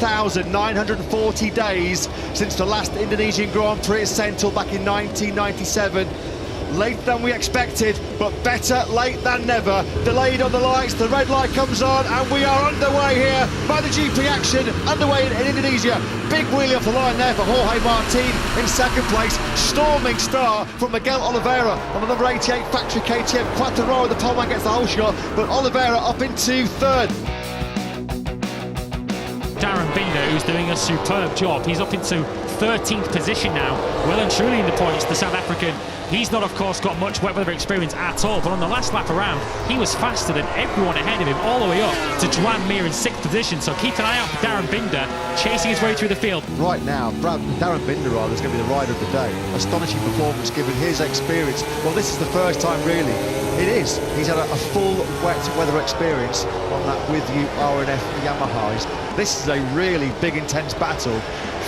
1,940 days since the last Indonesian Grand Prix at Sentul back in 1997. Later than we expected, but better late than never. Delayed on the lights, the red light comes on, and we are underway here. MotoGP action underway in Indonesia. Big wheelie off the line there for Jorge Martin in second place. Storming start from Miguel Oliveira on the number 88 factory KTM. Quartararo, the poleman, gets the whole shot, but Oliveira up into third. Darren Binder, who's doing a superb job. He's up into 13th position now, well and truly in the points, the South African. He's not, of course, got much wet weather experience at all, but on the last lap around, he was faster than everyone ahead of him, all the way up to Juan Mir in 6th position. So keep an eye out for Darren Binder, chasing his way through the field. Right now, Darren Binder is going to be the rider of the day. Astonishing performance given his experience. Well, this is the first time, really. It is. He's had a full wet weather experience on that With You RNF Yamahas. This is a really big, intense battle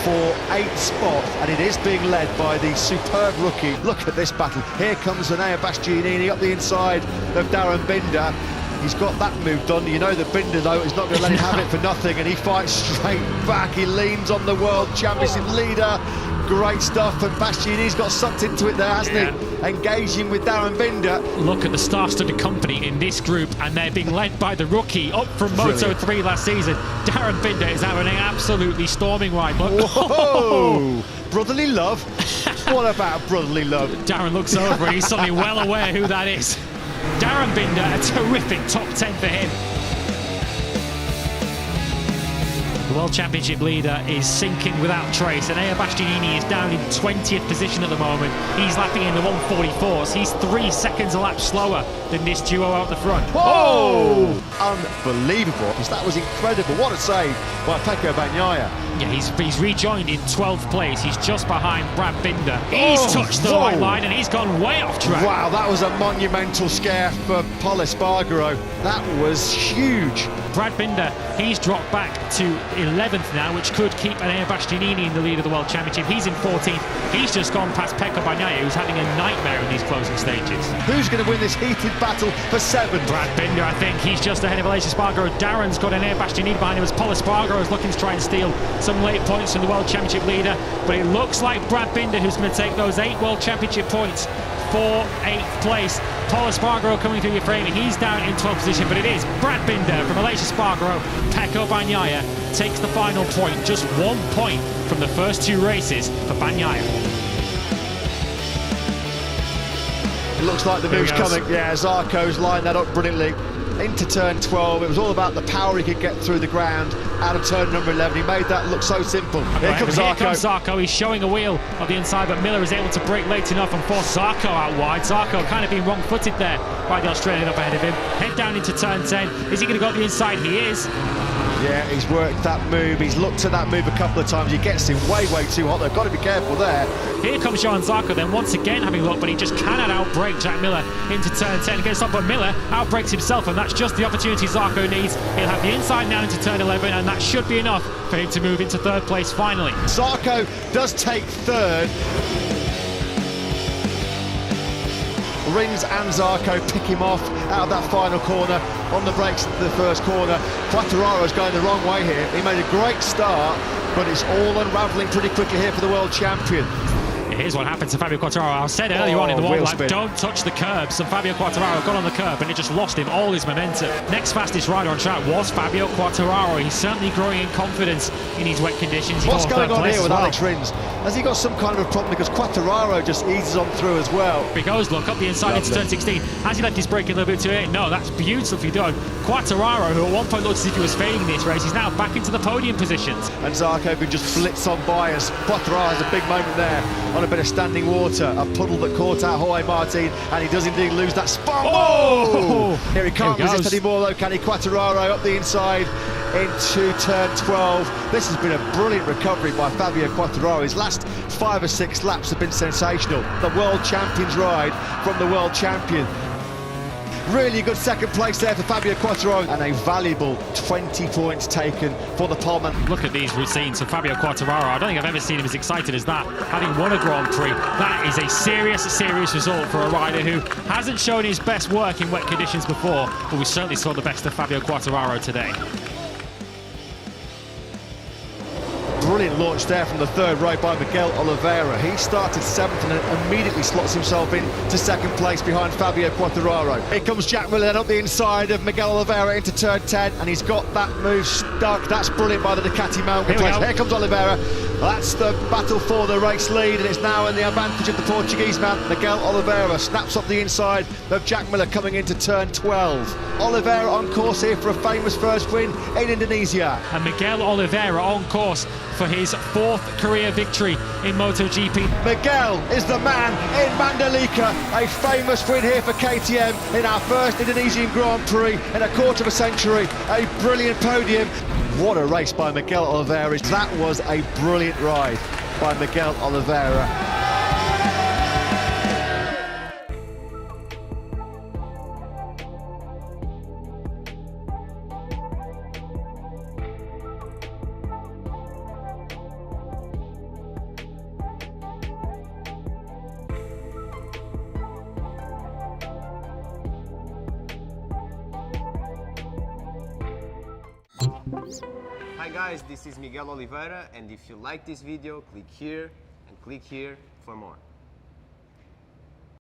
for 8 spots, and it is being led by the superb rookie. Look at this battle. Here comes Enea Bastianini up the inside of Darren Binder. He's got that move done. You know that Binder, though, is not going to let him have it for nothing, and he fights straight back. He leans on the World Championship leader. Great stuff, and Bastianini's got sucked into it there, hasn't he? Engaging with Darren Binder. Look at the star-studded company in this group, and they're being led by the rookie up from Moto3 last season. Darren Binder is having an absolutely storming ride. Whoa! Brotherly love? What about brotherly love? Darren looks over and he's suddenly well aware who that is. Darren Binder, a terrific top 10 for him. The World Championship leader is sinking without trace, and Enea Bastianini is down in 20th position at the moment. He's lapping in the 144s. He's 3 seconds a lap slower than this duo out the front. Whoa! Unbelievable. That was incredible. What a save by Pecco Bagnaia. Yeah, he's rejoined in 12th place. He's just behind Brad Binder. He's touched the white line and he's gone way off track. Wow, that was a monumental scare for Pol Espargaro. That was huge. Brad Binder, he's dropped back to 11th now, which could keep Enea Bastianini in the lead of the World Championship. He's in 14th. He's just gone past Pecco Bagnaia, who's having a nightmare in these closing stages. Who's going to win this heated battle for 7th? Brad Binder, I think. He's just ahead of Aleix Espargaro. Darren's got Enea Bastianini behind him as Pol Espargaro is looking to try and steal some late points from the World Championship leader. But it looks like Brad Binder who's going to take those 8 World Championship points for 8th place. Pol Espargaro coming through your framing. He's down in 12th position, but it is Brad Binder from Aleix Espargaro. Pecco Bagnaia takes the final point. Just 1 point from the first 2 races for Bagnaia. It looks like the move's coming. Yeah, Zarco's lined that up brilliantly. Into turn 12, it was all about the power he could get through the ground out of turn number 11. He made that look so simple. Here comes Zarco. He's showing a wheel of the inside, but Miller is able to break late enough and force Zarco out wide. Zarco kind of being wrong-footed there by the Australian up ahead of him. Head down into turn 10. Is he going to go up the inside? He is. Yeah, he's worked that move. He's looked at that move a couple of times. He gets him way too hot. They've got to be careful there. Here comes Johan Zarco then once again having a look, but he just cannot outbrake Jack Miller into turn 10. Gets up, but Miller outbreaks himself, and that's just the opportunity Zarco needs. He'll have the inside now into turn 11, and that should be enough for him to move into 3rd place finally. Zarco does take 3rd. Rins and Zarco pick him off out of that final corner on the brakes at the first corner. Quartararo's going the wrong way here. He made a great start, but it's all unravelling pretty quickly here for the world champion. Here's what happened to Fabio Quartararo. I said earlier on in the warm lap, don't touch the curbs. And Fabio Quartararo got on the curb and it just lost him all his momentum. Next fastest rider on track was Fabio Quartararo. He's certainly growing in confidence in these wet conditions. What's going on here with Alex Rins? Has he got some kind of a problem? Because Quartararo just eases on through as well. He goes, look, up the inside into turn 16. Has he left his brake a little bit too early? No, that's beautifully done. Quartararo, who at one point looked as if he was fading this race, is now back into the podium positions. And Zarco can just blitz on by as Quartararo has a big moment there on a bit of standing water. A puddle that caught out Jorge Martin, and he does indeed lose that spot. Oh! Here he can't resist anymore though, can he? Quartararo up the inside into turn 12. This has been a brilliant recovery by Fabio Quartararo. His last 5 or 6 laps have been sensational. The world champion's ride from the world champion. Really good second place there for Fabio Quartararo, and a valuable 20 points taken for the poleman. Look at these routines of Fabio Quartararo. I don't think I've ever seen him as excited as that, having won a Grand Prix. That is a serious result for a rider who hasn't shown his best work in wet conditions before, but we certainly saw the best of Fabio Quartararo today. brilliant launch there from the third row by Miguel Oliveira. He started 7th and immediately slots himself in to 2nd place behind Fabio Quartararo. Here comes Jack Miller then up the inside of Miguel Oliveira into turn 10, and he's got that move stuck. That's brilliant by the Ducati mountain place. Here comes Oliveira. That's the battle for the race lead, and it's now in the advantage of the Portuguese man. Miguel Oliveira snaps up the inside of Jack Miller coming into turn 12. Oliveira on course here for a famous first win in Indonesia. And Miguel Oliveira on course for his 4th career victory in MotoGP. Miguel is the man in Mandalika. A famous win here for KTM in our first Indonesian Grand Prix in a quarter of a century. A brilliant podium. What a race by Miguel Oliveira. That was a brilliant ride by Miguel Oliveira. Hi guys, this is Miguel Oliveira, and if you like this video, click here and click here for more.